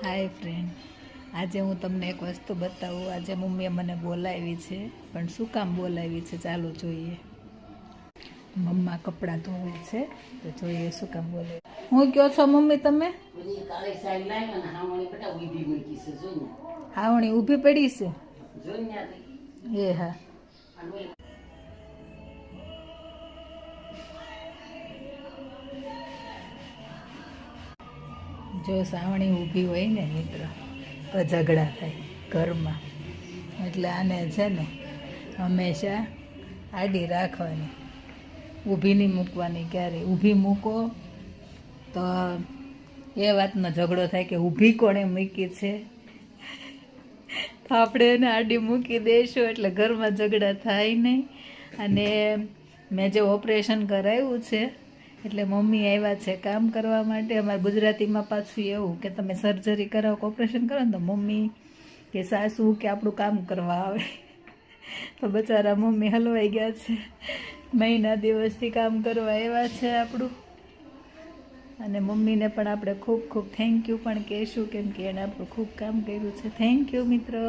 હાય friend, આજે હું તમને એક વસ્તુ બતાવું. આજે મમ્મીએ મને બોલાવી છે, પણ શું કામ બોલાવી છે ચાલો જોઈએ. મમ્મા કપડાં ધોવે છે, તો જોઈએ શું કામ બોલાવી. હું કહો છો મમ્મી તમે? હાવણી ઊભી પડી છે એ હા. જો સાવણી ઊભી હોય ને મિત્ર તો ઝઘડા થાય ઘરમાં, એટલે આને છે ને હંમેશા આડી રાખવાની, ઊભી નહીં મૂકવાની. ક્યારેય ઊભી મૂકો તો એ વાતનો ઝઘડો થાય કે ઊભી કોણે મૂકી છે, તો આપણે એને આડી મૂકી દઈશું એટલે ઘરમાં ઝઘડા થાય નહીં. અને મેં જે ઓપરેશન કરાવ્યું છે એટલે મમ્મી આવ્યા છે કામ કરવા માટે. અમારે ગુજરાતીમાં પાછું એવું કે તમે સર્જરી કરાવો કે ઓપરેશન કરો ને તો મમ્મી કે સાસુ કે આપણું કામ કરવા આવે. તો બચારા મમ્મી હલવાઈ ગયા છે, મહિના દિવસથી કામ કરવા આવ્યા છે આપણું. અને મમ્મીને પણ આપણે ખૂબ ખૂબ થેન્ક યુ પણ કહેશું, કેમ કે એણે આપણું ખૂબ કામ કર્યું છે. થેન્ક યુ મિત્રો.